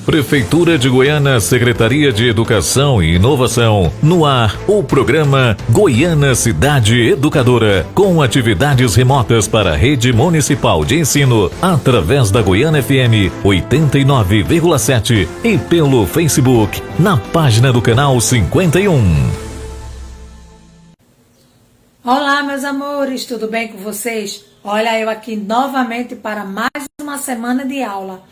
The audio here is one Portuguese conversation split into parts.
Prefeitura de Goiânia, Secretaria de Educação e Inovação. No ar, o programa Goiânia Cidade Educadora, com atividades remotas para a rede municipal de ensino, através da Goiânia FM 89,7 e pelo Facebook, na página do canal 51. Olá, meus amores, tudo bem com vocês? Olha, eu aqui novamente para mais uma semana de aula.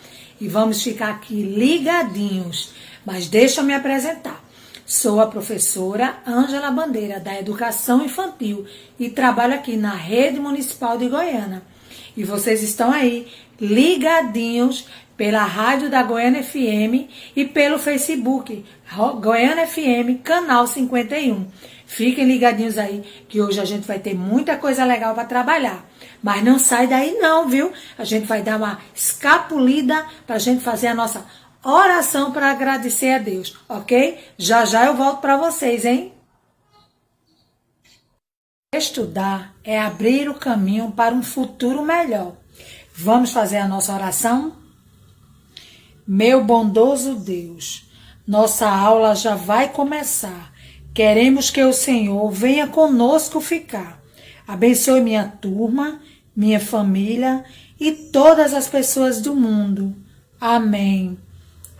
E vamos ficar aqui ligadinhos. Mas deixa eu me apresentar. Sou a professora Ângela Bandeira, da Educação Infantil, e trabalho aqui na Rede Municipal de Goiânia. E vocês estão aí ligadinhos pela rádio da Goiânia FM e pelo Facebook, Goiânia FM, canal 51. Fiquem ligadinhos aí, que hoje a gente vai ter muita coisa legal para trabalhar. Mas não sai daí não, viu? A gente vai dar uma escapulida para a gente fazer a nossa oração para agradecer a Deus, ok? Já já eu volto para vocês, hein? Estudar é abrir o caminho para um futuro melhor. Vamos fazer a nossa oração? Meu bondoso Deus, nossa aula já vai começar. Queremos que o Senhor venha conosco ficar. Abençoe minha turma, minha família e todas as pessoas do mundo. Amém.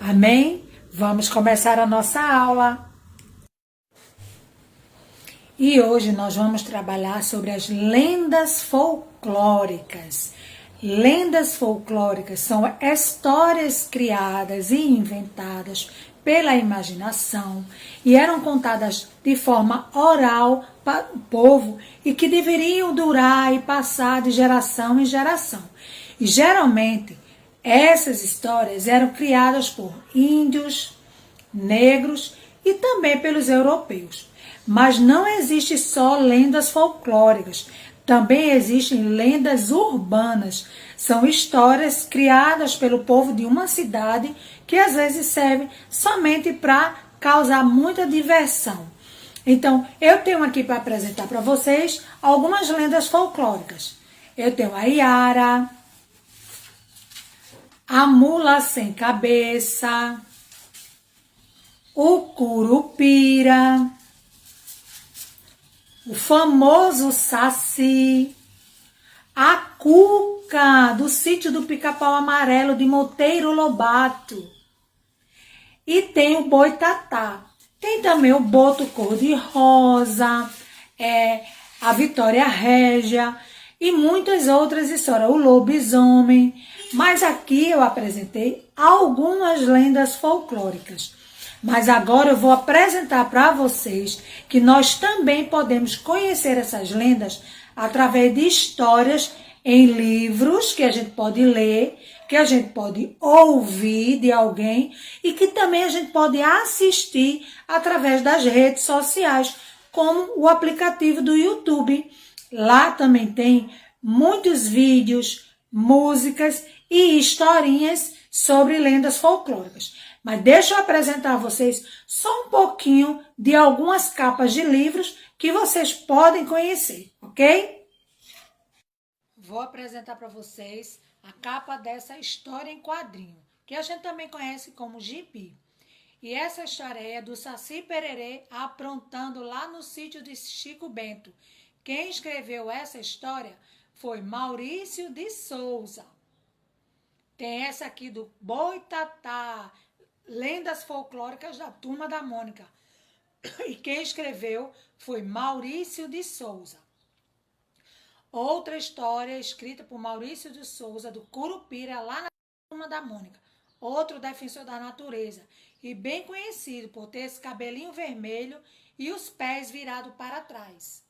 Amém? Vamos começar a nossa aula. E hoje nós vamos trabalhar sobre as lendas folclóricas. Lendas folclóricas são histórias criadas e inventadas pela imaginação e eram contadas de forma oral para o povo e que deveriam durar e passar de geração em geração. E geralmente essas histórias eram criadas por índios, negros e também pelos europeus. Mas não existe só lendas folclóricas, também existem lendas urbanas. São histórias criadas pelo povo de uma cidade que às vezes servem somente para causar muita diversão. Então, eu tenho aqui para apresentar para vocês algumas lendas folclóricas. Eu tenho a Iara, a Mula Sem Cabeça, o Curupira, o famoso Saci, a Cuca, do sítio do Pica-Pau Amarelo, de Monteiro Lobato. E tem o Boitatá. Tem também o Boto Cor-de-Rosa, a Vitória Régia e muitas outras histórias. O Lobisomem. Mas aqui eu apresentei algumas lendas folclóricas. Mas agora eu vou apresentar para vocês que nós também podemos conhecer essas lendas através de histórias em livros que a gente pode ler, que a gente pode ouvir de alguém e que também a gente pode assistir através das redes sociais, como o aplicativo do YouTube. Lá também tem muitos vídeos, músicas e historinhas sobre lendas folclóricas. Mas deixa eu apresentar a vocês só um pouquinho de algumas capas de livros que vocês podem conhecer, ok? Vou apresentar para vocês a capa dessa história em quadrinho, que a gente também conhece como gibi. E essa história é do Saci Pererê aprontando lá no sítio de Chico Bento. Quem escreveu essa história foi Maurício de Souza. Tem essa aqui do Boitatá, lendas folclóricas da Turma da Mônica. E quem escreveu foi Maurício de Souza. Outra história escrita por Maurício de Souza, do Curupira, lá na Turma da Mônica. Outro defensor da natureza e bem conhecido por ter esse cabelinho vermelho e os pés virados para trás.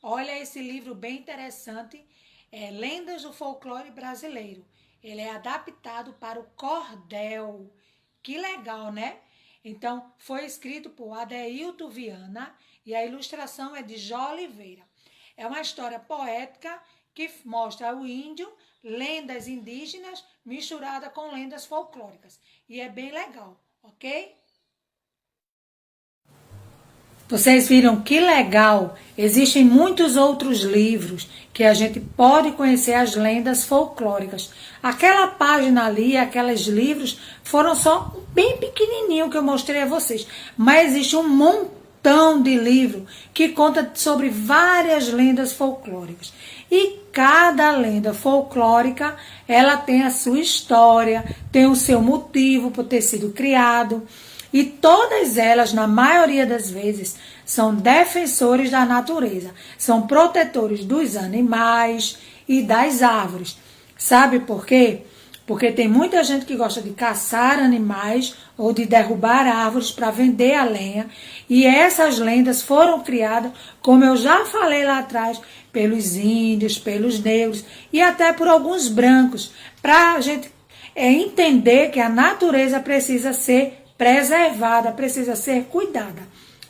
Olha esse livro bem interessante, Lendas do Folclore Brasileiro. Ele é adaptado para o cordel. Que legal, né? Então, foi escrito por Adeilto Viana e a ilustração é de Jó Oliveira. É uma história poética que mostra o índio, lendas indígenas misturada com lendas folclóricas. E é bem legal, ok? Vocês viram que legal? Existem muitos outros livros que a gente pode conhecer as lendas folclóricas. Aquela página ali, aqueles livros, foram só bem pequenininho que eu mostrei a vocês. Mas existe um montão de livro que conta sobre várias lendas folclóricas. E cada lenda folclórica, ela tem a sua história, tem o seu motivo por ter sido criado. E todas elas, na maioria das vezes, são defensores da natureza, são protetores dos animais e das árvores. Sabe por quê? Porque tem muita gente que gosta de caçar animais ou de derrubar árvores para vender a lenha. E essas lendas foram criadas, como eu já falei lá atrás, pelos índios, pelos negros e até por alguns brancos, para a gente entender que a natureza precisa ser preservada, precisa ser cuidada.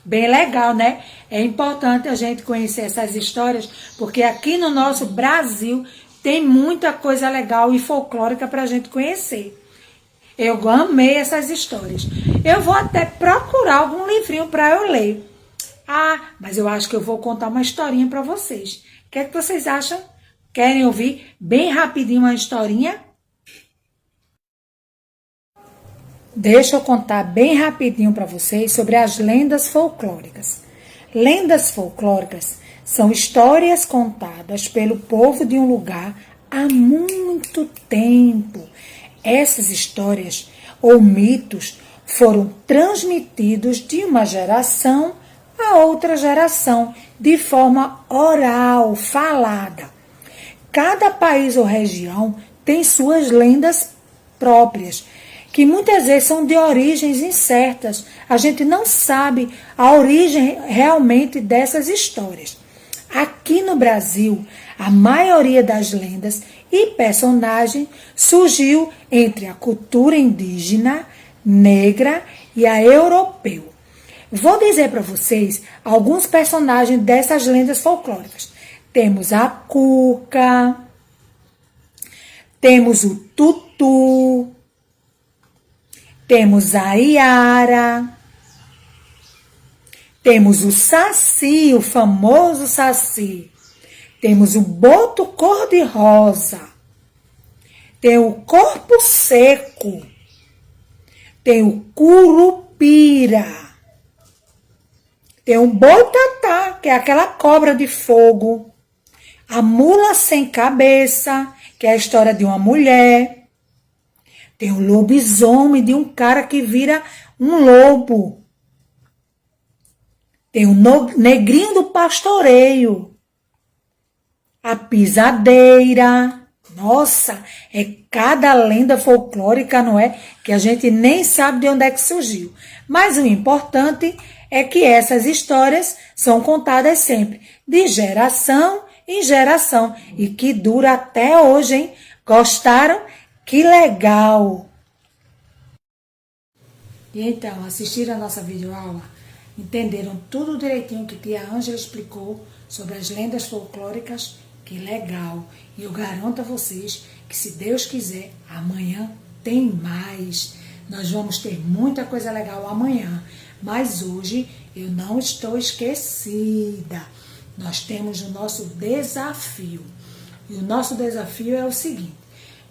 Bem legal, né? É importante a gente conhecer essas histórias, porque aqui no nosso Brasil tem muita coisa legal e folclórica para a gente conhecer. Eu amei essas histórias. Eu vou até procurar algum livrinho para eu ler. Ah, mas eu acho que eu vou contar uma historinha para vocês. O que é que vocês acham? Querem ouvir bem rapidinho uma historinha? Deixa eu contar bem rapidinho para vocês sobre as lendas folclóricas. Lendas folclóricas são histórias contadas pelo povo de um lugar há muito tempo. Essas histórias ou mitos foram transmitidos de uma geração a outra geração de forma oral, falada. Cada país ou região tem suas lendas próprias, que muitas vezes são de origens incertas. A gente não sabe a origem realmente dessas histórias. Aqui no Brasil, a maioria das lendas e personagens surgiu entre a cultura indígena, negra e a europeu. Vou dizer para vocês alguns personagens dessas lendas folclóricas. Temos a Cuca, temos o Tutu, temos a Iara, temos o Saci, o famoso Saci, temos o Boto cor-de-rosa, tem o Corpo Seco, tem o Curupira, tem o Boitatá, que é aquela cobra de fogo, a Mula Sem Cabeça, que é a história de uma mulher, tem o lobisomem de um cara que vira um lobo. Tem o negrinho do pastoreio. A pisadeira. Nossa, é cada lenda folclórica, não é? Que a gente nem sabe de onde é que surgiu. Mas o importante é que essas histórias são contadas sempre, de geração em geração. E que dura até hoje, hein? Gostaram? Que legal! E então, assistiram a nossa videoaula? Entenderam tudo direitinho que tia Ângela explicou sobre as lendas folclóricas? Que legal! E eu garanto a vocês que, se Deus quiser, amanhã tem mais. Nós vamos ter muita coisa legal amanhã. Mas hoje eu não estou esquecida. Nós temos o nosso desafio. E o nosso desafio é o seguinte.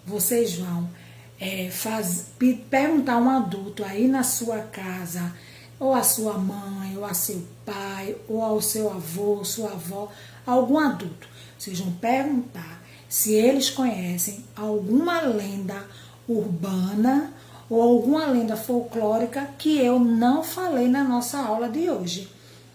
Vocês vão perguntar a um adulto aí na sua casa, ou a sua mãe, ou a seu pai, ou ao seu avô, sua avó, algum adulto. Vocês vão perguntar se eles conhecem alguma lenda urbana ou alguma lenda folclórica que eu não falei na nossa aula de hoje.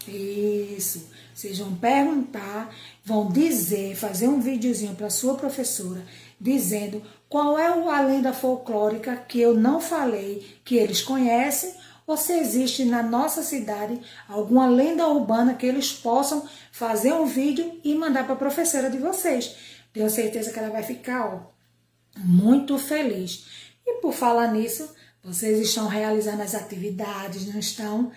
Isso. Vocês vão perguntar, vão dizer, fazer um videozinho para sua professora, dizendo qual é a lenda folclórica que eu não falei, que eles conhecem, ou se existe na nossa cidade alguma lenda urbana que eles possam fazer um vídeo e mandar para a professora de vocês. Tenho certeza que ela vai ficar muito feliz. E por falar nisso, vocês estão realizando as atividades, não estão?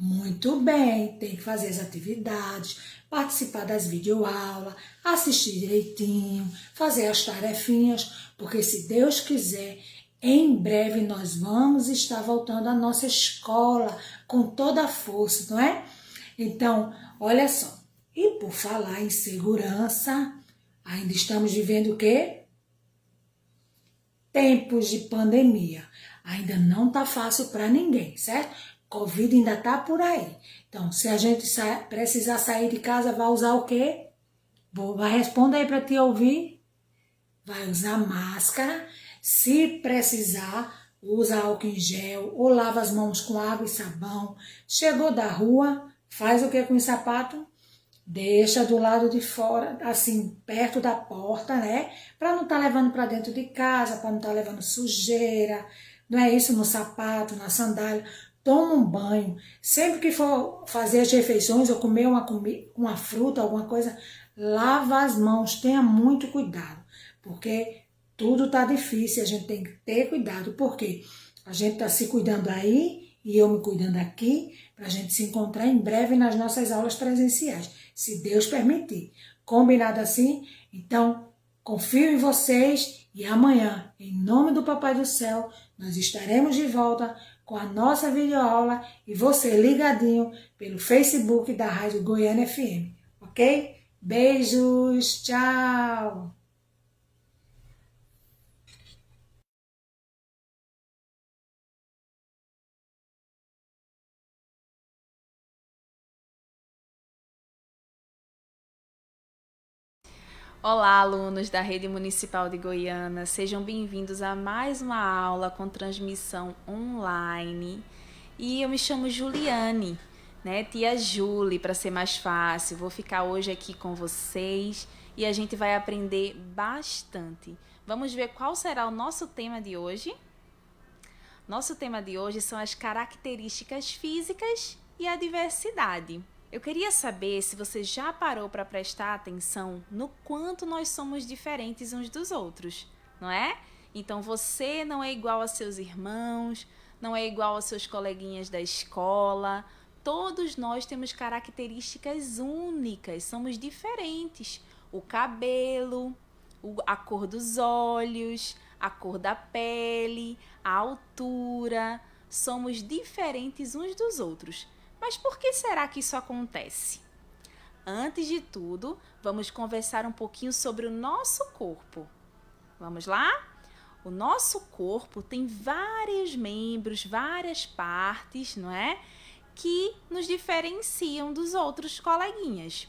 Muito bem, tem que fazer as atividades, participar das videoaulas, assistir direitinho, fazer as tarefinhas, porque se Deus quiser, em breve nós vamos estar voltando à nossa escola com toda a força, não é? Então, olha só. E por falar em segurança, ainda estamos vivendo o quê? Tempos de pandemia. Ainda não tá fácil para ninguém, certo? Covid ainda tá por aí. Então, se a gente precisar sair de casa, vai usar o quê? Vai responder aí para te ouvir. Vai usar máscara. Se precisar, usa álcool em gel ou lava as mãos com água e sabão. Chegou da rua, faz o que com o sapato? Deixa do lado de fora, assim, perto da porta, né? Para não estar levando para dentro de casa, para não estar levando sujeira, não é isso? No sapato, na sandália. Toma um banho. Sempre que for fazer as refeições ou comer uma fruta, alguma coisa, lava as mãos. Tenha muito cuidado, porque tudo tá difícil. A gente tem que ter cuidado, porque a gente tá se cuidando aí e eu me cuidando aqui, para a gente se encontrar em breve nas nossas aulas presenciais, se Deus permitir. Combinado assim? Então, confio em vocês e amanhã, em nome do Papai do Céu, nós estaremos de volta com a nossa videoaula e você ligadinho pelo Facebook da Rádio Goiânia FM, ok? Beijos, tchau! Olá, alunos da Rede Municipal de Goiânia, sejam bem-vindos a mais uma aula com transmissão online. E eu me chamo Juliane, né? Tia Julie, para ser mais fácil. Vou ficar hoje aqui com vocês e a gente vai aprender bastante. Vamos ver qual será o nosso tema de hoje? Nosso tema de hoje são as características físicas e a diversidade. Eu queria saber se você já parou para prestar atenção no quanto nós somos diferentes uns dos outros, não é? Então você não é igual a seus irmãos, não é igual aos seus coleguinhas da escola. Todos nós temos características únicas, somos diferentes. O cabelo, a cor dos olhos, a cor da pele, a altura. Somos diferentes uns dos outros. Mas por que será que isso acontece? Antes de tudo, vamos conversar um pouquinho sobre o nosso corpo. Vamos lá? O nosso corpo tem vários membros, várias partes, não é? Que nos diferenciam dos outros coleguinhas.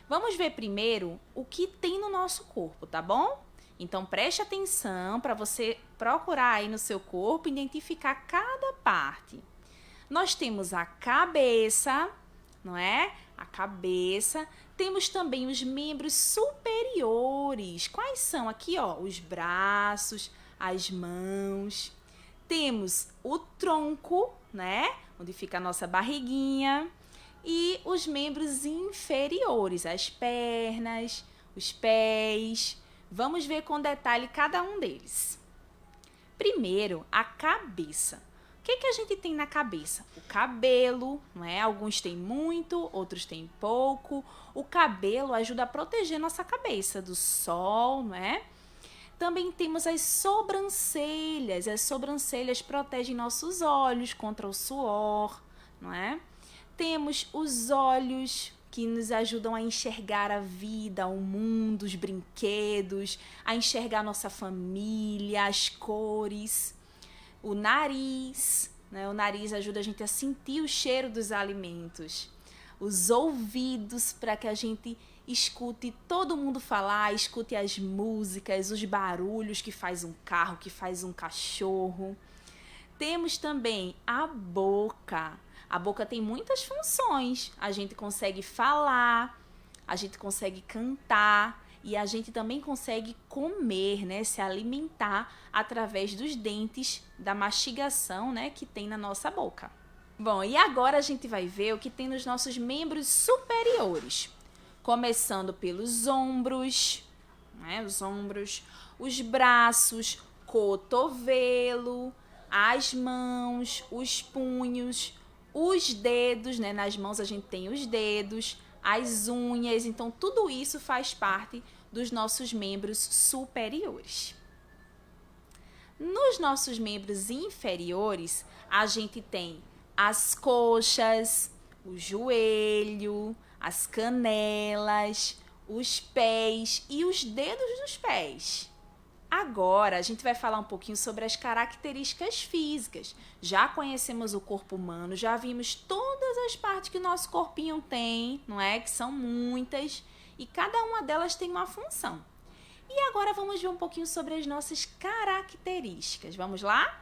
Vamos ver primeiro o que tem no nosso corpo, tá bom? Então preste atenção para você procurar aí no seu corpo identificar cada parte. Nós temos a cabeça, não é? A cabeça. Temos também os membros superiores. Quais são aqui, ó? Os braços, as mãos. Temos o tronco, né? Onde fica a nossa barriguinha. E os membros inferiores, as pernas, os pés. Vamos ver com detalhe cada um deles. Primeiro, a cabeça. O que a gente tem na cabeça? O cabelo, não é? Alguns têm muito, outros têm pouco. O cabelo ajuda a proteger nossa cabeça do sol, não é? Também temos as sobrancelhas. As sobrancelhas protegem nossos olhos contra o suor, não é? Temos os olhos, que nos ajudam a enxergar a vida, o mundo, os brinquedos, a enxergar nossa família, as cores. O nariz, né? O nariz ajuda a gente a sentir o cheiro dos alimentos. Os ouvidos, para que a gente escute todo mundo falar, escute as músicas, os barulhos que faz um carro, que faz um cachorro. Temos também a boca. A boca tem muitas funções. A gente consegue falar, a gente consegue cantar. E a gente também consegue comer, né? Se alimentar através dos dentes, da mastigação, né? Que tem na nossa boca. Bom, e agora a gente vai ver o que tem nos nossos membros superiores. Começando pelos ombros, né? Os ombros, os braços, cotovelo, as mãos, os punhos, os dedos, né? Nas mãos a gente tem os dedos, as unhas, então tudo isso faz parte dos nossos membros superiores. Nos nossos membros inferiores, a gente tem as coxas, o joelho, as canelas, os pés e os dedos dos pés. Agora a gente vai falar um pouquinho sobre as características físicas. Já conhecemos o corpo humano, já vimos todas as partes que o nosso corpinho tem, não é? Que são muitas, e cada uma delas tem uma função. E agora vamos ver um pouquinho sobre as nossas características. Vamos lá?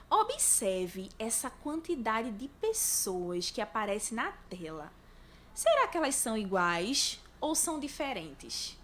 Observe essa quantidade de pessoas que aparece na tela. Será que elas são iguais ou são diferentes?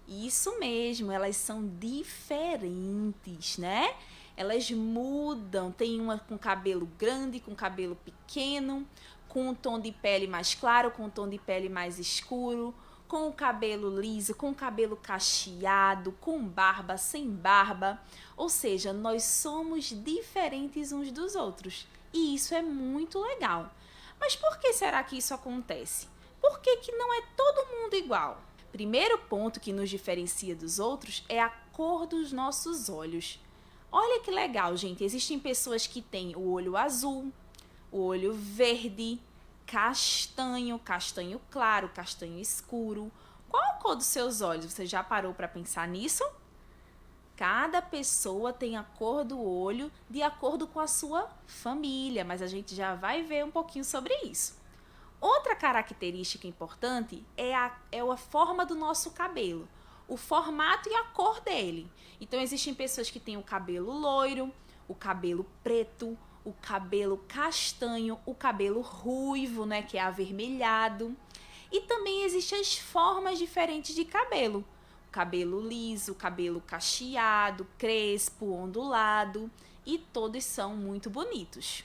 Isso mesmo, elas são diferentes, né? Elas mudam, tem uma com cabelo grande, com cabelo pequeno, com um tom de pele mais claro, com um tom de pele mais escuro, com o cabelo liso, com o cabelo cacheado, com barba, sem barba. Ou seja, nós somos diferentes uns dos outros. E isso é muito legal. Mas por que será que isso acontece? Por que não é todo mundo igual? Primeiro ponto que nos diferencia dos outros é a cor dos nossos olhos. Olha que legal, gente. Existem pessoas que têm o olho azul, o olho verde, castanho, castanho claro, castanho escuro. Qual a cor dos seus olhos? Você já parou para pensar nisso? Cada pessoa tem a cor do olho de acordo com a sua família, mas a gente já vai ver um pouquinho sobre isso. Outra característica importante é a forma do nosso cabelo, o formato e a cor dele. Então, existem pessoas que têm o cabelo loiro, o cabelo preto, o cabelo castanho, o cabelo ruivo, né, que é avermelhado. E também existem as formas diferentes de cabelo. O cabelo liso, o cabelo cacheado, crespo, ondulado, e todos são muito bonitos.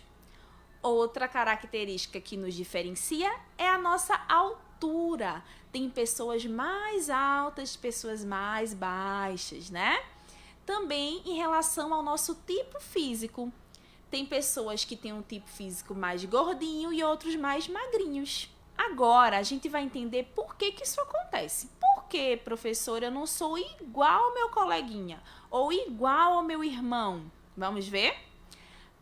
Outra característica que nos diferencia é a nossa altura. Tem pessoas mais altas, pessoas mais baixas, né? Também em relação ao nosso tipo físico. Tem pessoas que têm um tipo físico mais gordinho e outros mais magrinhos. Agora a gente vai entender por que isso acontece. Por que, professora, eu não sou igual ao meu coleguinha ou igual ao meu irmão? Vamos ver?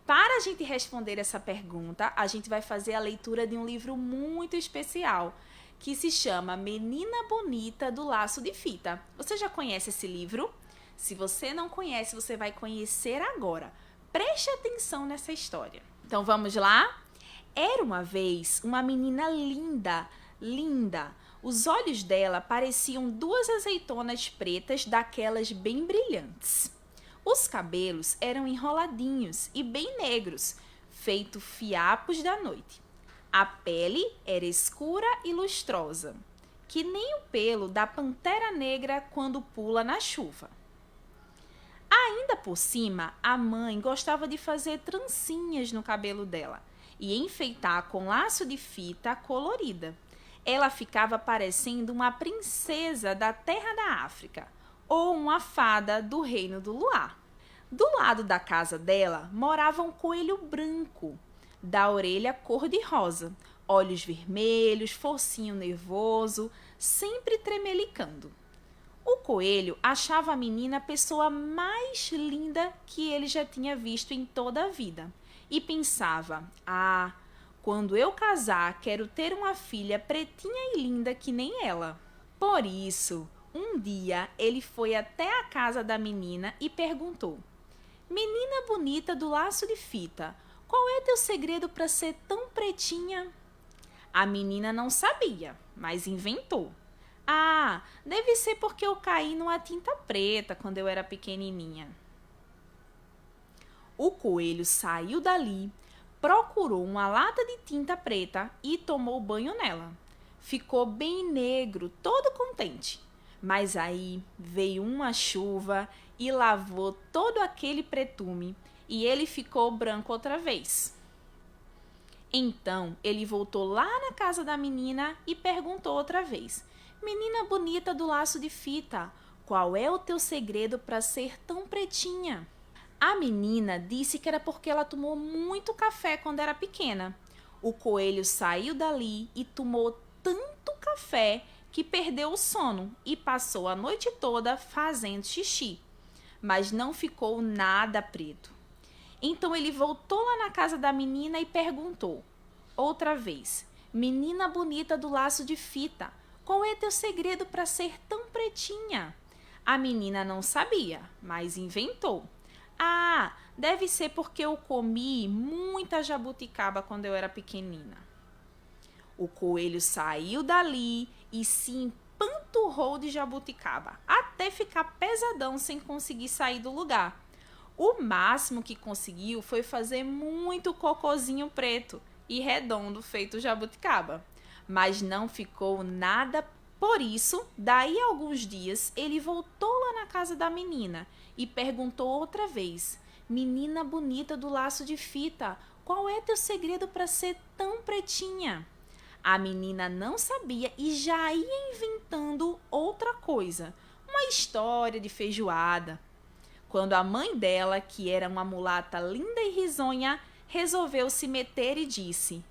Para a gente responder essa pergunta, a gente vai fazer a leitura de um livro muito especial, que se chama Menina Bonita do Laço de Fita. Você já conhece esse livro? Se você não conhece, você vai conhecer agora. Preste atenção nessa história. Então vamos lá? Era uma vez uma menina linda, linda. Os olhos dela pareciam duas azeitonas pretas daquelas bem brilhantes. Os cabelos eram enroladinhos e bem negros, feito fiapos da noite. A pele era escura e lustrosa, que nem o pelo da pantera negra quando pula na chuva. Ainda por cima, a mãe gostava de fazer trancinhas no cabelo dela e enfeitar com laço de fita colorida. Ela ficava parecendo uma princesa da terra da África ou uma fada do reino do luar. Do lado da casa dela morava um coelho branco, da orelha cor-de-rosa, olhos vermelhos, focinho nervoso, sempre tremelicando. O coelho achava a menina a pessoa mais linda que ele já tinha visto em toda a vida e pensava: ah, quando eu casar, quero ter uma filha pretinha e linda que nem ela. Por isso, um dia ele foi até a casa da menina e perguntou: menina bonita do laço de fita, qual é teu segredo para ser tão pretinha? A menina não sabia, mas inventou. Ah, deve ser porque eu caí numa tinta preta quando eu era pequenininha. O coelho saiu dali, procurou uma lata de tinta preta e tomou banho nela. Ficou bem negro, todo contente. Mas aí veio uma chuva e lavou todo aquele pretume e ele ficou branco outra vez. Então ele voltou lá na casa da menina e perguntou outra vez: menina bonita do laço de fita, qual é o teu segredo para ser tão pretinha? A menina disse que era porque ela tomou muito café quando era pequena. O coelho saiu dali e tomou tanto café que perdeu o sono e passou a noite toda fazendo xixi, mas não ficou nada preto. Então ele voltou lá na casa da menina e perguntou: outra vez: menina bonita do laço de fita, qual é teu segredo para ser tão pretinha? A menina não sabia, mas inventou. Ah, deve ser porque eu comi muita jabuticaba quando eu era pequenina. O coelho saiu dali e se empanturrou de jabuticaba, até ficar pesadão sem conseguir sair do lugar. O máximo que conseguiu foi fazer muito cocozinho preto e redondo feito jabuticaba, mas não ficou nada. Por isso, daí a alguns dias, ele voltou lá na casa da menina e perguntou outra vez: menina bonita do laço de fita, qual é teu segredo para ser tão pretinha? A menina não sabia e já ia inventando outra coisa, uma história de feijoada, quando a mãe dela, que era uma mulata linda e risonha, resolveu se meter e disse: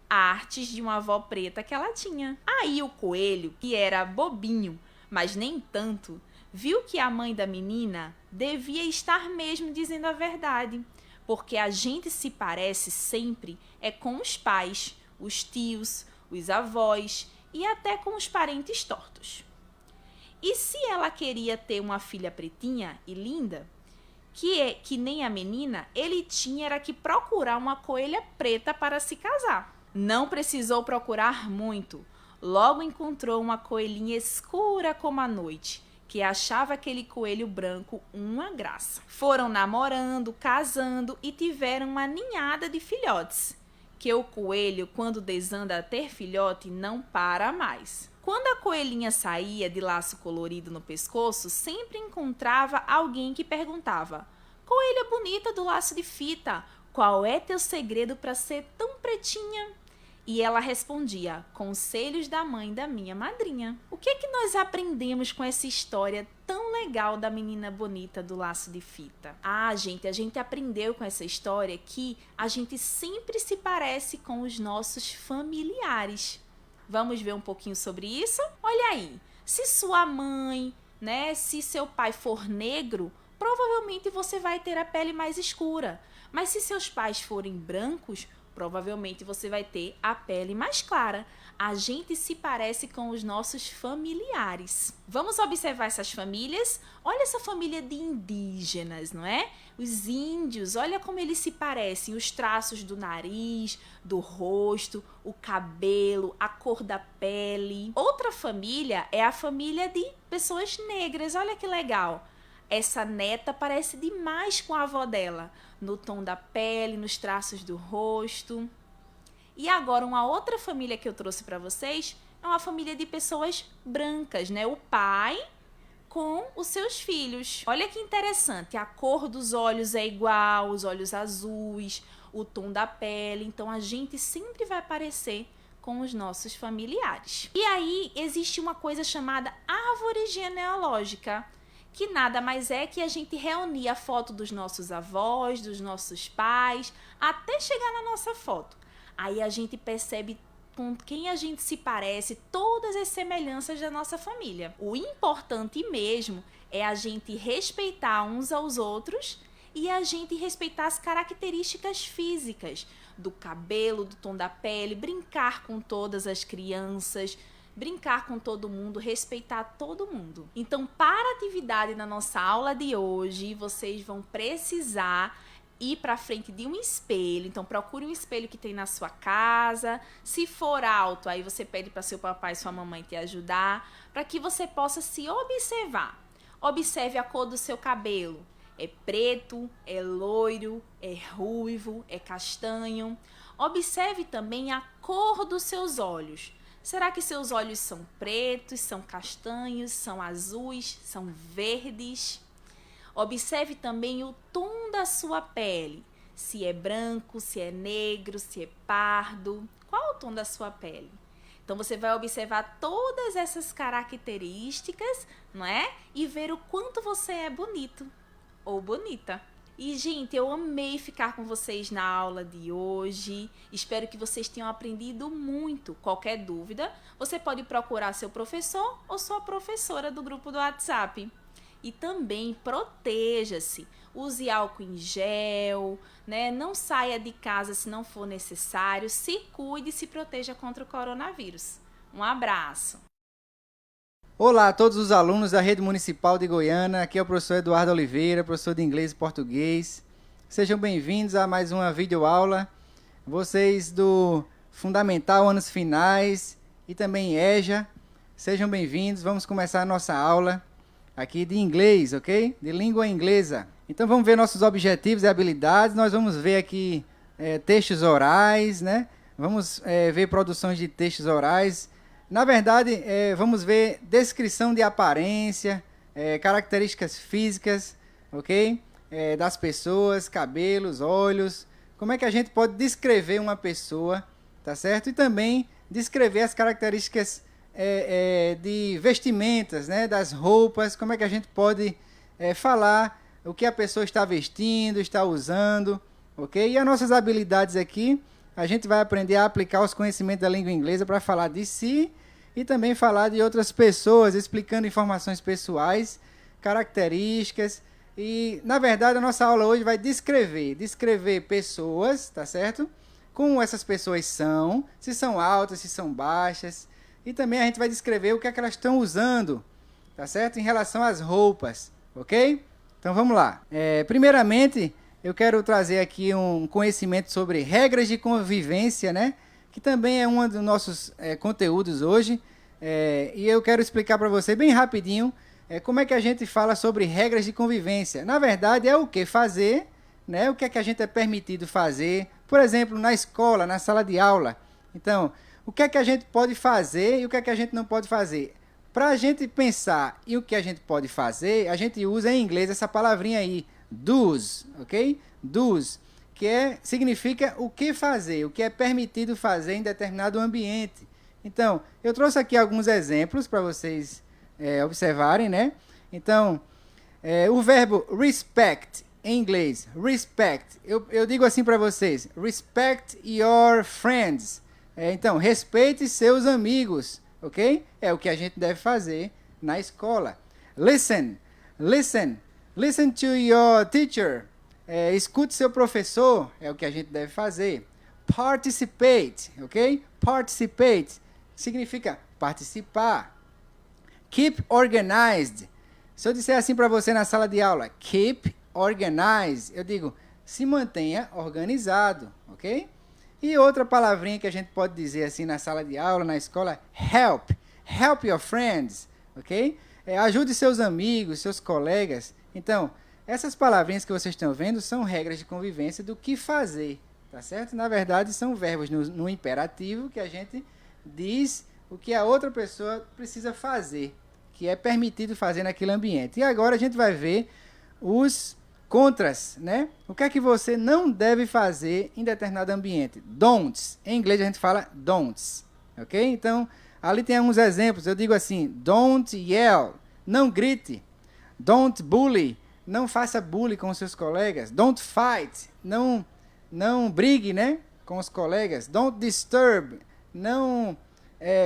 artes de uma avó preta que ela tinha. Aí o coelho, que era bobinho, mas nem tanto, viu que a mãe da menina devia estar mesmo dizendo a verdade, porque a gente se parece sempre com os pais, os tios, os avós e até com os parentes tortos. E se ela queria ter uma filha pretinha e linda, que nem a menina, ele tinha era que procurar uma coelha preta para se casar. Não precisou procurar muito. Logo encontrou uma coelhinha escura como a noite, que achava aquele coelho branco uma graça. Foram namorando, casando e tiveram uma ninhada de filhotes, que o coelho, quando desanda a ter filhote, não para mais. Quando a coelhinha saía de laço colorido no pescoço, sempre encontrava alguém que perguntava: coelha bonita do laço de fita, qual é teu segredo para ser tão pretinha? E ela respondia: conselhos da mãe da minha madrinha. O que é que nós aprendemos com essa história tão legal da menina bonita do laço de fita? Ah, gente, a gente aprendeu com essa história que a gente sempre se parece com os nossos familiares. Vamos ver um pouquinho sobre isso? Olha aí, se sua mãe, se seu pai for negro, provavelmente você vai ter a pele mais escura. Mas se seus pais forem brancos, provavelmente você vai ter a pele mais clara. A gente se parece com os nossos familiares. Vamos observar essas famílias? Olha essa família de indígenas, não é? Os índios, olha como eles se parecem. Os traços do nariz, do rosto, o cabelo, a cor da pele. Outra família é a família de pessoas negras. Olha que legal. Essa neta parece demais com a avó dela, no tom da pele, nos traços do rosto. E agora uma outra família que eu trouxe para vocês é uma família de pessoas brancas, né? O pai com os seus filhos. Olha que interessante, a cor dos olhos é igual, os olhos azuis, o tom da pele. Então a gente sempre vai parecer com os nossos familiares. E aí existe uma coisa chamada árvore genealógica, que nada mais é que a gente reunir a foto dos nossos avós, dos nossos pais, até chegar na nossa foto. Aí a gente percebe com quem a gente se parece, todas as semelhanças da nossa família. O importante mesmo é a gente respeitar uns aos outros e a gente respeitar as características físicas do cabelo, do tom da pele, brincar com todas as crianças, brincar com todo mundo, respeitar todo mundo. Então, para a atividade na nossa aula de hoje, vocês vão precisar ir para frente de um espelho. Então, procure um espelho que tem na sua casa. Se for alto, aí você pede para seu papai e sua mamãe te ajudar, para que você possa se observar. Observe a cor do seu cabelo. É preto, é loiro, é ruivo, é castanho. Observe também a cor dos seus olhos. Será que seus olhos são pretos, são castanhos, são azuis, são verdes? Observe também o tom da sua pele. Se é branco, se é negro, se é pardo. Qual é o tom da sua pele? Então você vai observar todas essas características, não é? E ver o quanto você é bonito ou bonita. E, gente, eu amei ficar com vocês na aula de hoje. Espero que vocês tenham aprendido muito. Qualquer dúvida, você pode procurar seu professor ou sua professora do grupo do WhatsApp. E também proteja-se. use álcool em gel, né? Não saia de casa se não for necessário, se cuide e se proteja contra o coronavírus. Um abraço! Olá a todos os alunos da Rede Municipal de Goiânia, aqui é o professor Eduardo Oliveira, professor de Inglês e Português. Sejam bem-vindos a mais uma videoaula. Vocês do Fundamental Anos Finais e também EJA, sejam bem-vindos. Vamos começar a nossa aula aqui de inglês, ok? De língua inglesa. Então vamos ver nossos objetivos e habilidades. Nós vamos ver aqui textos orais, né? Vamos ver produções de textos orais. Na verdade, vamos ver descrição de aparência, características físicas, ok? Das pessoas, cabelos, olhos. Como é que a gente pode descrever uma pessoa, tá certo? E também descrever as características de vestimentas, né? Das roupas. Como é que a gente pode falar o que a pessoa está vestindo, está usando, ok? E as nossas habilidades aqui, a gente vai aprender a aplicar os conhecimentos da língua inglesa para falar de si e também falar de outras pessoas, explicando informações pessoais, características. E, na verdade, a nossa aula hoje vai descrever pessoas, tá certo? Como essas pessoas são, se são altas, se são baixas. E também a gente vai descrever o que é que elas estão usando, tá certo? Em relação às roupas, ok? Então, vamos lá. Primeiramente, eu quero trazer aqui um conhecimento sobre regras de convivência, né? Que também é um dos nossos conteúdos hoje. E eu quero explicar para você bem rapidinho como é que a gente fala sobre regras de convivência. Na verdade, é o que fazer, né? O que é que a gente é permitido fazer. Por exemplo, na escola, na sala de aula. Então, o que é que a gente pode fazer e o que é que a gente não pode fazer. Para a gente pensar em o que a gente pode fazer, a gente usa em inglês essa palavrinha aí, do's, ok? Do's, que significa o que fazer, o que é permitido fazer em determinado ambiente. Então, eu trouxe aqui alguns exemplos para vocês observarem, né? Então, o verbo respect, em inglês, respect, eu digo assim para vocês, respect your friends. Então, respeite seus amigos, ok? É o que a gente deve fazer na escola. Listen to your teacher. Escute seu professor, é o que a gente deve fazer. Participate, ok? Participate significa participar. Keep organized. Se eu disser assim para você na sala de aula, keep organized, eu digo, se mantenha organizado, ok? E outra palavrinha que a gente pode dizer assim na sala de aula, na escola, help your friends, ok? Ajude seus amigos, seus colegas. Então, essas palavrinhas que vocês estão vendo são regras de convivência do que fazer, tá certo? Na verdade, são verbos no imperativo que a gente diz o que a outra pessoa precisa fazer, que é permitido fazer naquele ambiente. E agora a gente vai ver os contras, né? O que é que você não deve fazer em determinado ambiente? Don'ts. Em inglês a gente fala don'ts, ok? Então, ali tem alguns exemplos. Eu digo assim, don't yell, não grite. Don't bully, não faça bullying com seus colegas. Don't fight, não brigue, né, com os colegas. Don't disturb, não,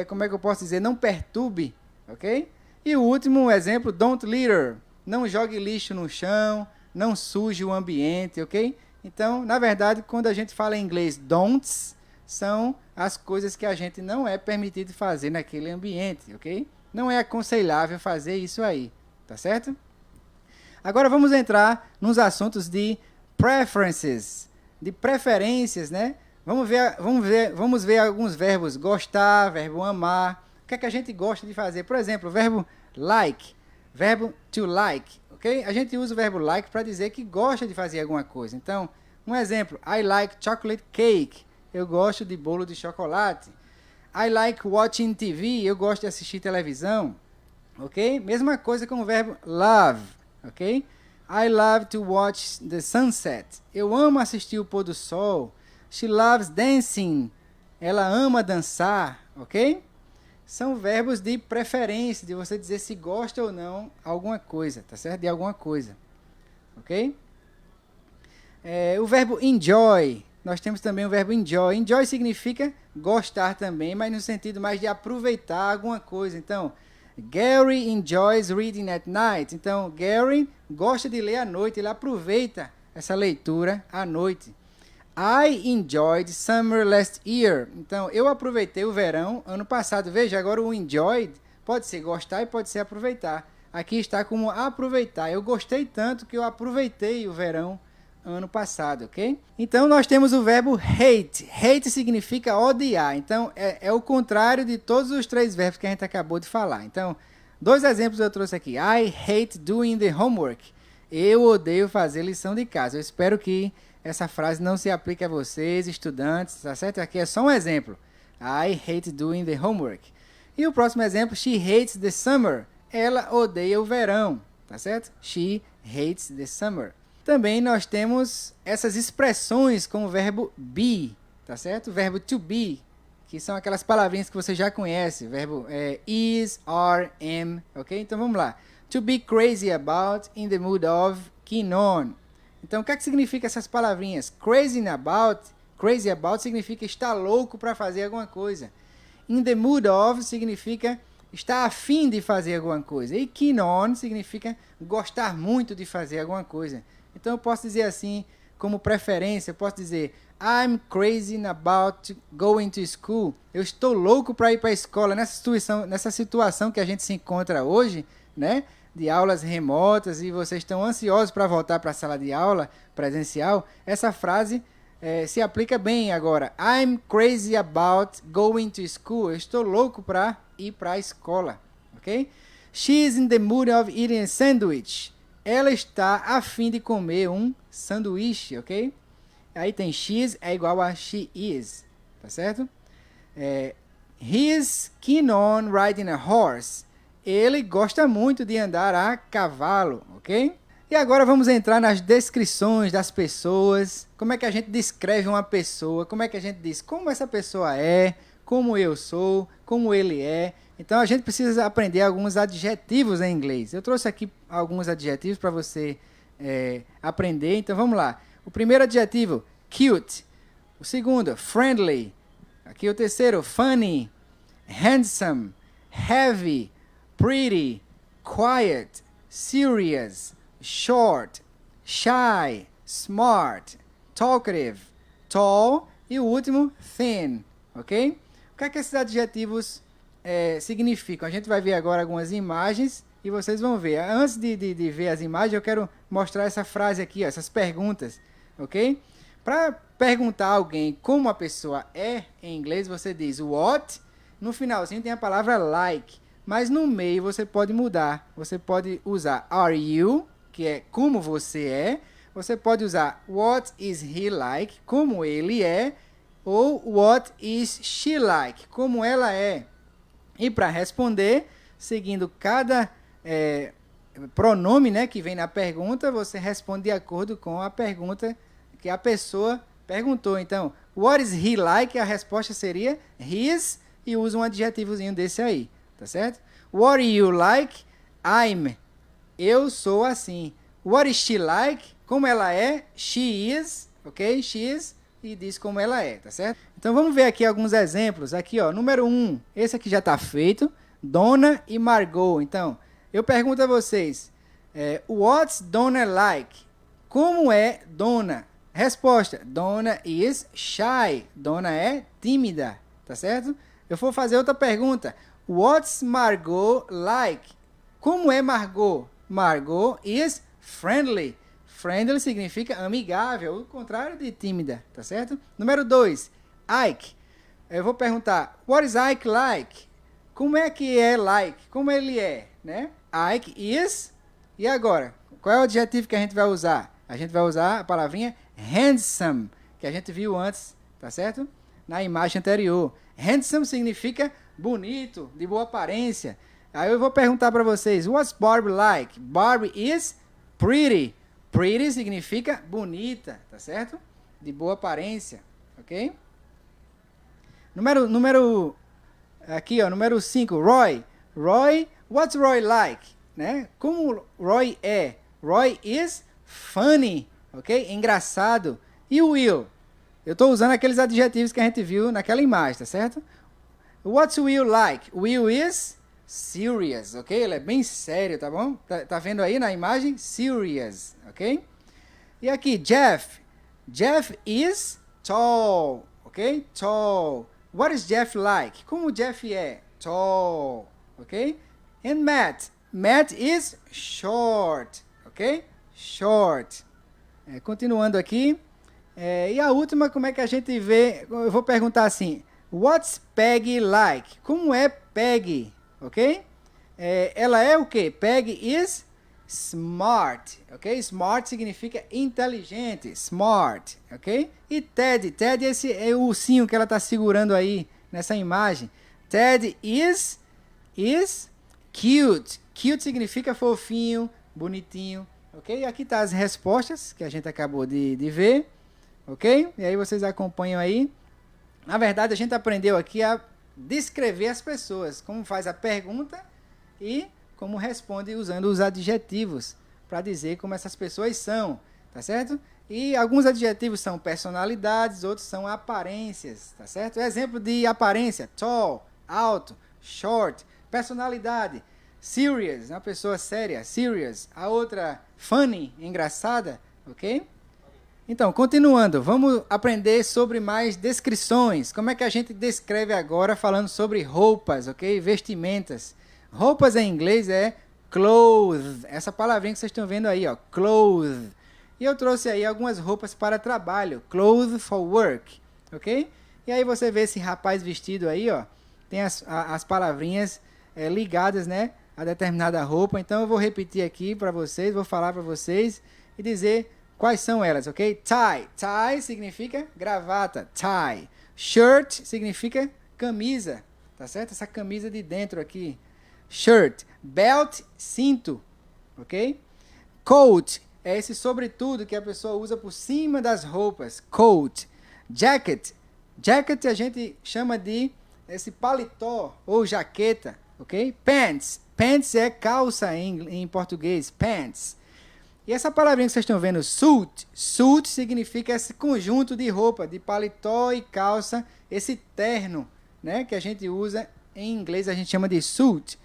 como é que eu posso dizer? Não perturbe, ok? E o último exemplo, don't litter, não jogue lixo no chão, não suje o ambiente, ok? Então, na verdade, quando a gente fala em inglês don'ts, são as coisas que a gente não é permitido fazer naquele ambiente, ok? Não é aconselhável fazer isso aí, tá certo? Agora vamos entrar nos assuntos de preferences, de preferências, né? Vamos ver alguns verbos, gostar, verbo amar. O que é que a gente gosta de fazer? Por exemplo, o verbo like, verbo to like, ok? A gente usa o verbo like para dizer que gosta de fazer alguma coisa. Então, um exemplo, I like chocolate cake. Eu gosto de bolo de chocolate. I like watching TV. Eu gosto de assistir televisão. Ok? Mesma coisa com o verbo love. Ok? I love to watch the sunset. Eu amo assistir o pôr do sol. She loves dancing. Ela ama dançar. Ok? São verbos de preferência, de você dizer se gosta ou não alguma coisa, tá certo? De alguma coisa. Ok? O verbo enjoy. Nós temos também o verbo enjoy. Enjoy significa gostar também, mas no sentido mais de aproveitar alguma coisa. Então, Gary enjoys reading at night. Então, Gary gosta de ler à noite, ele aproveita essa leitura à noite. I enjoyed summer last year. Então, eu aproveitei o verão ano passado. Veja, agora o enjoyed pode ser gostar e pode ser aproveitar. Aqui está como aproveitar. Eu gostei tanto que eu aproveitei o verão ano passado, ok? Então, nós temos o verbo hate. Hate significa odiar. Então, é o contrário de todos os 3 verbos que a gente acabou de falar. Então, 2 exemplos eu trouxe aqui. I hate doing the homework. Eu odeio fazer lição de casa. Eu espero que essa frase não se aplique a vocês, estudantes, tá certo? Aqui é só um exemplo. I hate doing the homework. E o próximo exemplo, she hates the summer. Ela odeia o verão, tá certo? She hates the summer. Também nós temos essas expressões com o verbo be, tá certo? O verbo to be, que são aquelas palavrinhas que você já conhece. Verbo is, are, am, ok? Então vamos lá. To be crazy about, in the mood of, keen on. Então, o que é que significa essas palavrinhas? Crazy about significa estar louco para fazer alguma coisa. In the mood of significa estar a fim de fazer alguma coisa. E keen on significa gostar muito de fazer alguma coisa. Então, eu posso dizer assim, como preferência, eu posso dizer I'm crazy about going to school. Eu estou louco para ir para a escola. Nessa situação que a gente se encontra hoje, né? De aulas remotas e vocês estão ansiosos para voltar para a sala de aula presencial, essa frase se aplica bem agora. I'm crazy about going to school. Eu estou louco para ir para a escola, ok? She's in the mood of eating a sandwich. Ela está a fim de comer um sanduíche, ok? Aí tem she's é igual a she is, tá certo? He's keen on riding a horse. Ele gosta muito de andar a cavalo, ok? E agora vamos entrar nas descrições das pessoas. Como é que a gente descreve uma pessoa? Como é que a gente diz como essa pessoa é, como eu sou, como ele é? Então a gente precisa aprender alguns adjetivos em inglês. Eu trouxe aqui alguns adjetivos para você aprender. Então vamos lá. O primeiro adjetivo, cute. O segundo, friendly. Aqui o terceiro, funny, handsome, heavy, pretty, quiet, serious, short, shy, smart, talkative, tall e o último, thin, ok? O que é que esses adjetivos significam? A gente vai ver agora algumas imagens e vocês vão ver. Antes de ver as imagens, eu quero mostrar essa frase aqui, ó, essas perguntas, ok? Para perguntar a alguém como a pessoa é em inglês, você diz what, no finalzinho tem a palavra like. Mas no meio você pode mudar. Você pode usar are you, que é como você é. Você pode usar what is he like, como ele é. Ou what is she like, como ela é. E para responder, seguindo cada pronome, né, que vem na pergunta, você responde de acordo com a pergunta que a pessoa perguntou. Então, what is he like? A resposta seria his e usa um adjetivozinho desse aí. Tá certo? What are you like? I'm. Eu sou assim. What is she like? Como ela é? She is. Ok? She is. E diz como ela é. Tá certo? Então vamos ver aqui alguns exemplos. Aqui, ó. Número 1. Esse aqui já está feito. Donna e Margot. Então, eu pergunto a vocês. What's Donna like? Como é Donna? Resposta. Donna is shy. Donna é tímida. Tá certo? Eu vou fazer outra pergunta. What's Margot like? Como é Margot? Margot is friendly. Friendly significa amigável, o contrário de tímida, tá certo? Número 2, Ike. Eu vou perguntar, what is Ike like? Como é que é like? Como ele é, né? Ike is... E agora? Qual é o adjetivo que a gente vai usar? A gente vai usar a palavrinha handsome, que a gente viu antes, tá certo? Na imagem anterior. Handsome significa bonito, de boa aparência. Aí eu vou perguntar para vocês, what's Barbie like? Barbie is pretty. Pretty significa bonita, tá certo? De boa aparência, ok? Aqui, ó, número 5, Roy. Roy, what's Roy like? Né? Como Roy é? Roy is funny, ok? Engraçado. E o Will? Eu estou usando aqueles adjetivos que a gente viu naquela imagem, tá certo? What's Will like? Will is serious, ok? Ele é bem sério, tá bom? Tá vendo aí na imagem? Serious, ok? E aqui, Jeff. Jeff is tall, ok? Tall. What is Jeff like? Como o Jeff é? Tall, ok? And Matt. Matt is short, ok? Short. Continuando aqui. E a última, como é que a gente vê? Eu vou perguntar assim. What's Peggy like? Como é Peggy? Ok? Ela é o quê? Peggy is smart. Ok? Smart significa inteligente. Smart. Ok? E Ted. Ted esse é o ursinho que ela está segurando aí nessa imagem. Ted is cute. Cute significa fofinho, bonitinho. Ok? Aqui tá as respostas que a gente acabou de ver. Ok? E aí vocês acompanham aí. Na verdade, a gente aprendeu aqui a descrever as pessoas. Como faz a pergunta e como responde usando os adjetivos. Para dizer como essas pessoas são. Tá certo? E alguns adjetivos são personalidades, outros são aparências. Tá certo? Exemplo de aparência. Tall, alto, short. Personalidade. Serious, uma pessoa séria. Serious. A outra, funny, engraçada. Ok? Então, continuando, vamos aprender sobre mais descrições. Como é que a gente descreve agora falando sobre roupas, ok? Vestimentas. Roupas em inglês é clothes. Essa palavrinha que vocês estão vendo aí, ó, clothes. E eu trouxe aí algumas roupas para trabalho, clothes for work, ok? E aí você vê esse rapaz vestido aí, ó, tem as palavrinhas ligadas, né, a determinada roupa. Então eu vou repetir aqui para vocês, vou falar para vocês e dizer quais são elas, ok? Tie. Tie significa gravata. Tie. Shirt significa camisa. Tá certo? Essa camisa de dentro aqui. Shirt. Belt, cinto. Ok? Coat. É esse sobretudo que a pessoa usa por cima das roupas. Coat. Jacket. Jacket a gente chama de esse paletó ou jaqueta. Ok? Pants. Pants é calça em português. Pants. E essa palavrinha que vocês estão vendo, suit. Suit significa esse conjunto de roupa, de paletó e calça, esse terno, né, que a gente usa em inglês, a gente chama de suit.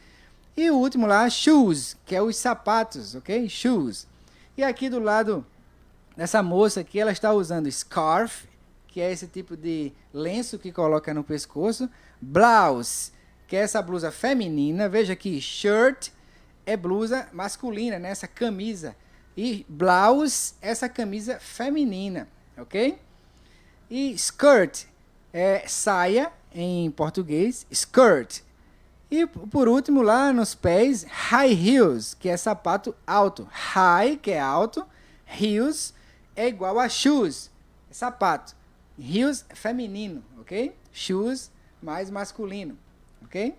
E o último lá, shoes, que é os sapatos, ok? Shoes. E aqui do lado dessa moça aqui, ela está usando scarf, que é esse tipo de lenço que coloca no pescoço. Blouse, que é essa blusa feminina. Veja aqui, shirt é blusa masculina, né? Essa camisa. E blouse, essa camisa feminina, ok? E skirt é saia em português, skirt. E por último lá nos pés, high heels, que é sapato alto. High, que é alto, heels é igual a shoes, é sapato. Heels feminino, ok? Shoes mais masculino, ok?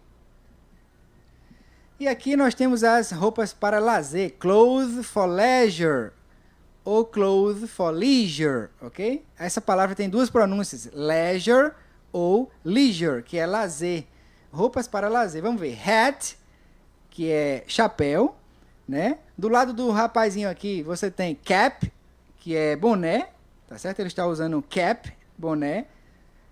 E aqui nós temos as roupas para lazer, clothes for leisure ou clothes for leisure, ok? Essa palavra tem duas pronúncias, leisure ou leisure, que é lazer. Roupas para lazer, vamos ver, hat, que é chapéu, né? Do lado do rapazinho aqui você tem cap, que é boné, tá certo? Ele está usando cap, boné.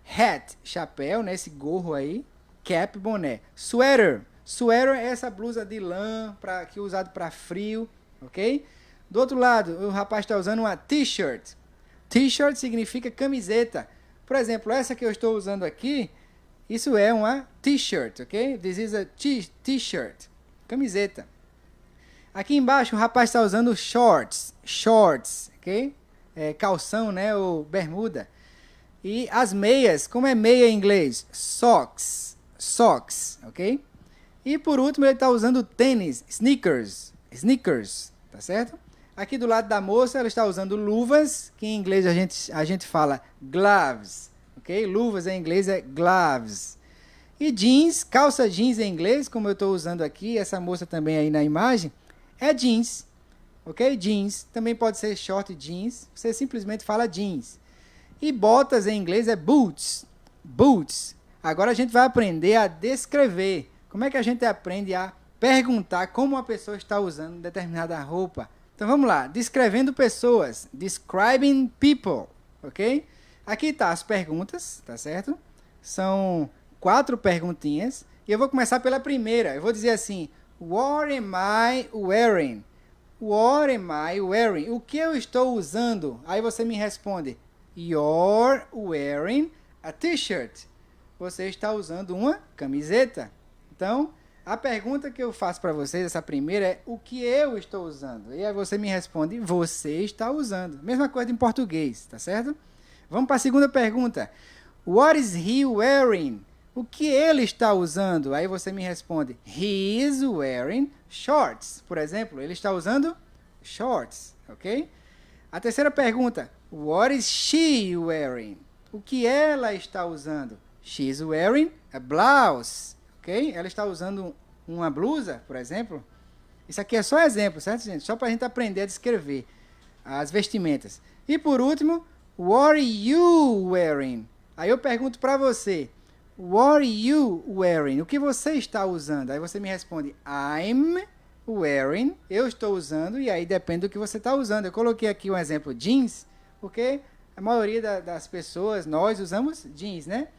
Hat, chapéu, né? Esse gorro aí, cap, boné. Sweater. Sweater é essa blusa de lã que é usado para frio, ok? Do outro lado, o rapaz está usando uma t-shirt. T-shirt significa camiseta. Por exemplo, essa que eu estou usando aqui, isso é uma t-shirt, ok? This is a t-shirt, camiseta. Aqui embaixo, o rapaz está usando shorts, ok? Calção, né? Ou bermuda. E as meias, como é meia em inglês? Socks, ok? E por último ele está usando tênis, sneakers, tá certo? Aqui do lado da moça ela está usando luvas, que em inglês a gente fala gloves, ok? Luvas em inglês é gloves. E jeans, calça jeans em inglês, como eu estou usando aqui, essa moça também aí na imagem, é jeans, ok? Jeans, também pode ser short jeans, você simplesmente fala jeans. E botas em inglês é boots. Agora a gente vai aprender a descrever. Como é que a gente aprende a perguntar como uma pessoa está usando determinada roupa? Então vamos lá, descrevendo pessoas. Describing people, ok? Aqui tá as perguntas, tá certo? São 4 perguntinhas. E eu vou começar pela primeira. Eu vou dizer assim, what am I wearing? What am I wearing? O que eu estou usando? Aí você me responde, you're wearing a t-shirt. Você está usando uma camiseta. Então, a pergunta que eu faço para vocês, essa primeira, é o que eu estou usando? E aí você me responde, você está usando. Mesma coisa em português, tá certo? Vamos para a segunda pergunta. What is he wearing? O que ele está usando? Aí você me responde, he is wearing shorts. Por exemplo, ele está usando shorts, ok? A terceira pergunta, what is she wearing? O que ela está usando? She is wearing a blouse, ok? Ela está usando uma blusa, por exemplo. Isso aqui é só exemplo, certo, gente? Só para a gente aprender a descrever as vestimentas. E por último, what are you wearing? Aí eu pergunto para você, what are you wearing? O que você está usando? Aí você me responde, I'm wearing, eu estou usando, e aí depende do que você está usando. Eu coloquei aqui um exemplo, jeans, porque a maioria das pessoas, nós usamos jeans, né?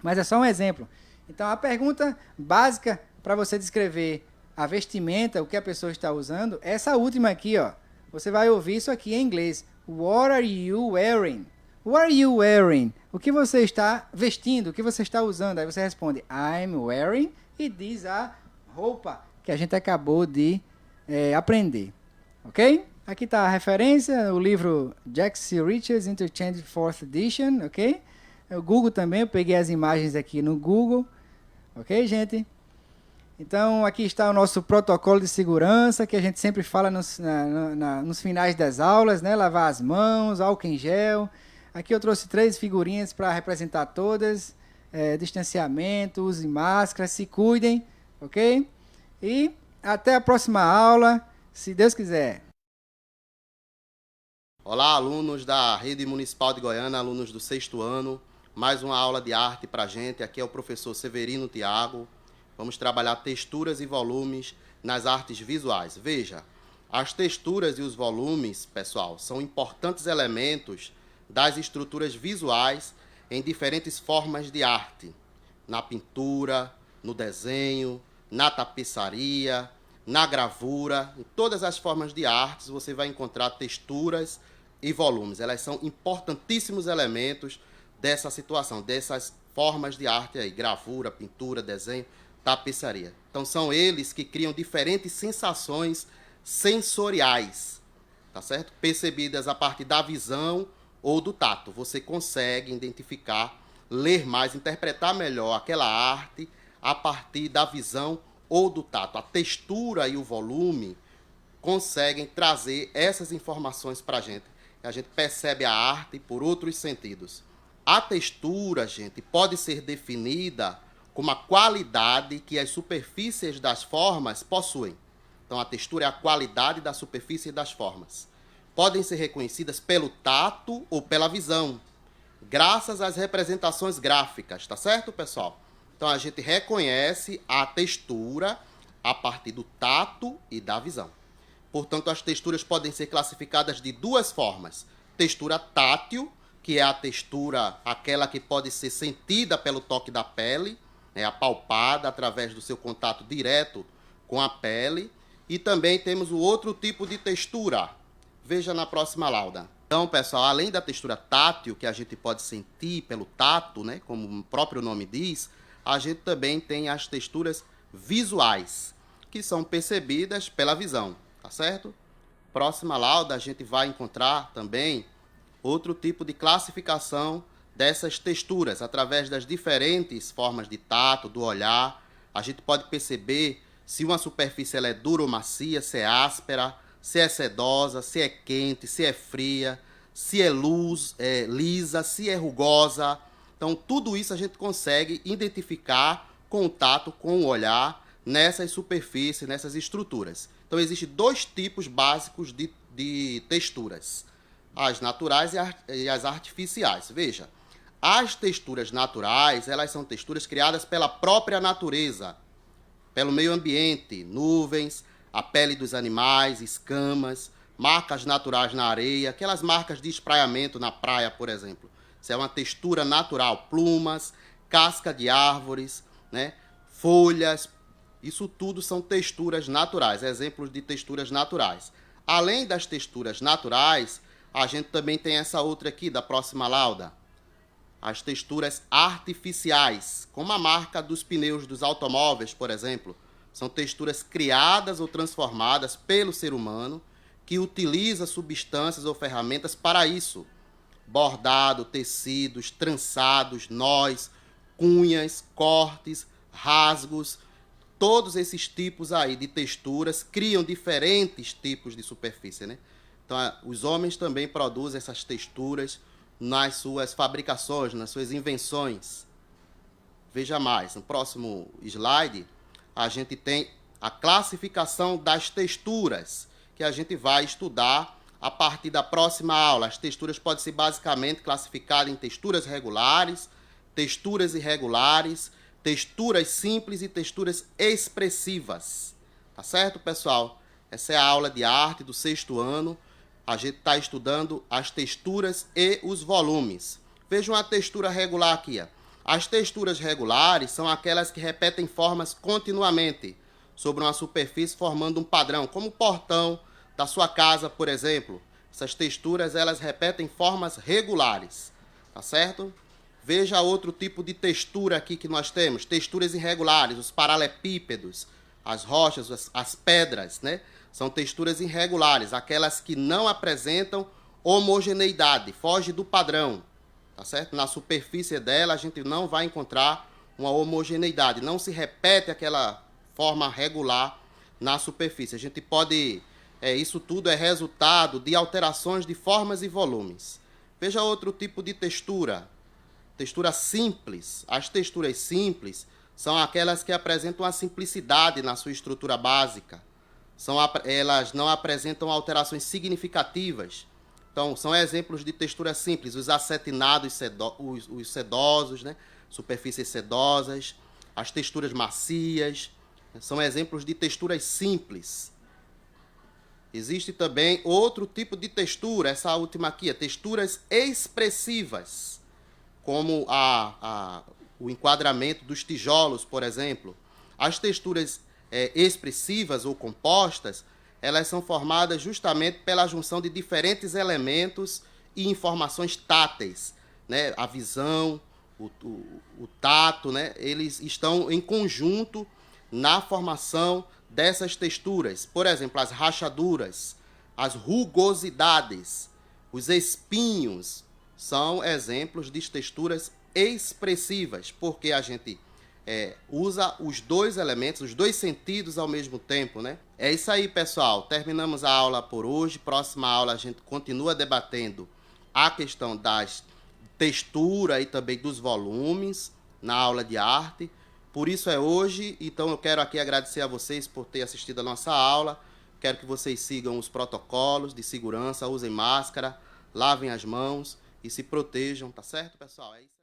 Mas é só um exemplo. Então, a pergunta básica para você descrever a vestimenta, o que a pessoa está usando, é essa última aqui, ó. Você vai ouvir isso aqui em inglês. What are you wearing? What are you wearing? O que você está vestindo? O que você está usando? Aí você responde, I'm wearing, e diz a roupa que a gente acabou de aprender. Ok? Aqui está a referência, o livro Jack C. Richards, Interchange 4th Edition, ok? O Google também, eu peguei as imagens aqui no Google. Ok, gente? Então, aqui está o nosso protocolo de segurança, que a gente sempre fala nos finais das aulas, né? Lavar as mãos, álcool em gel. Aqui eu trouxe 3 figurinhas para representar todas. Distanciamento, use máscara, se cuidem, ok? E até a próxima aula, se Deus quiser. Olá, alunos da Rede Municipal de Goiânia, alunos do 6º ano. Mais uma aula de arte para a gente. Aqui é o professor Severino Tiago. Vamos trabalhar texturas e volumes nas artes visuais. Veja, as texturas e os volumes, pessoal, são importantes elementos das estruturas visuais em diferentes formas de arte. Na pintura, no desenho, na tapeçaria, na gravura. Em todas as formas de artes você vai encontrar texturas e volumes. Elas são importantíssimos elementos dessa situação, dessas formas de arte aí, gravura, pintura, desenho, tapeçaria. Então são eles que criam diferentes sensações sensoriais, tá certo? Percebidas a partir da visão ou do tato. Você consegue identificar, ler mais, interpretar melhor aquela arte a partir da visão ou do tato. A textura e o volume conseguem trazer essas informações para a gente. A gente percebe a arte por outros sentidos. A textura, gente, pode ser definida como a qualidade que as superfícies das formas possuem. Então, a textura é a qualidade da superfície das formas. Podem ser reconhecidas pelo tato ou pela visão, graças às representações gráficas, tá certo, pessoal? Então, a gente reconhece a textura a partir do tato e da visão. Portanto, as texturas podem ser classificadas de 2 formas. Textura tátil, que é a textura, aquela que pode ser sentida pelo toque da pele, apalpada através do seu contato direto com a pele. E também temos o outro tipo de textura. Veja na próxima lauda. Então, pessoal, além da textura tátil, que a gente pode sentir pelo tato, né, como o próprio nome diz, a gente também tem as texturas visuais, que são percebidas pela visão, tá certo? Próxima lauda, a gente vai encontrar também outro tipo de classificação dessas texturas, através das diferentes formas de tato, do olhar. A gente pode perceber se uma superfície ela é dura ou macia, se é áspera, se é sedosa, se é quente, se é fria, se é lisa, se é rugosa. Então, tudo isso a gente consegue identificar com o tato, com o olhar, nessas superfícies, nessas estruturas. Então, existem 2 tipos básicos de texturas. As naturais e as artificiais. Veja, as texturas naturais, elas são texturas criadas pela própria natureza, pelo meio ambiente, nuvens, a pele dos animais, escamas, marcas naturais na areia, aquelas marcas de espraiamento na praia, por exemplo. Isso é uma textura natural, plumas, casca de árvores, né? folhas. Isso tudo são texturas naturais, exemplos de texturas naturais. Além das texturas naturais, a gente também tem essa outra aqui da próxima lauda. As texturas artificiais, como a marca dos pneus dos automóveis, por exemplo. São texturas criadas ou transformadas pelo ser humano que utiliza substâncias ou ferramentas para isso. Bordado, tecidos, trançados, nós, cunhas, cortes, rasgos. Todos esses tipos aí de texturas criam diferentes tipos de superfície, né? Então, os homens também produzem essas texturas nas suas fabricações, nas suas invenções. Veja mais, no próximo slide, a gente tem a classificação das texturas, que a gente vai estudar a partir da próxima aula. As texturas podem ser basicamente classificadas em texturas regulares, texturas irregulares, texturas simples e texturas expressivas. Tá certo, pessoal? Essa é a aula de arte do 6º ano. A gente está estudando as texturas e os volumes. Vejam a textura regular aqui. As texturas regulares são aquelas que repetem formas continuamente sobre uma superfície formando um padrão, como o portão da sua casa, por exemplo. Essas texturas, elas repetem formas regulares, tá certo? Veja outro tipo de textura aqui que nós temos. Texturas irregulares, os paralelepípedos, as rochas, as pedras, né? São texturas irregulares, aquelas que não apresentam homogeneidade, foge do padrão, tá certo? Na superfície dela a gente não vai encontrar uma homogeneidade, não se repete aquela forma regular na superfície. A gente pode, isso tudo é resultado de alterações de formas e volumes. Veja outro tipo de textura, textura simples. As texturas simples são aquelas que apresentam a simplicidade na sua estrutura básica. Elas não apresentam alterações significativas. Então, são exemplos de textura simples, os acetinados, os sedosos, né? Superfícies sedosas, as texturas macias, são exemplos de texturas simples. Existe também outro tipo de textura, essa última aqui, texturas expressivas, como o enquadramento dos tijolos, por exemplo. As texturas expressivas ou compostas, elas são formadas justamente pela junção de diferentes elementos e informações táteis, né? A visão, o tato, né? Eles estão em conjunto na formação dessas texturas. Por exemplo, as rachaduras, as rugosidades, os espinhos são exemplos de texturas expressivas, porque a gente usa os dois elementos, os dois sentidos ao mesmo tempo, né? É isso aí, pessoal. Terminamos a aula por hoje. Próxima aula a gente continua debatendo a questão das texturas e também dos volumes na aula de arte. Por isso é hoje. Então eu quero aqui agradecer a vocês por ter assistido a nossa aula. Quero que vocês sigam os protocolos de segurança, usem máscara, lavem as mãos e se protejam, tá certo, pessoal? É isso.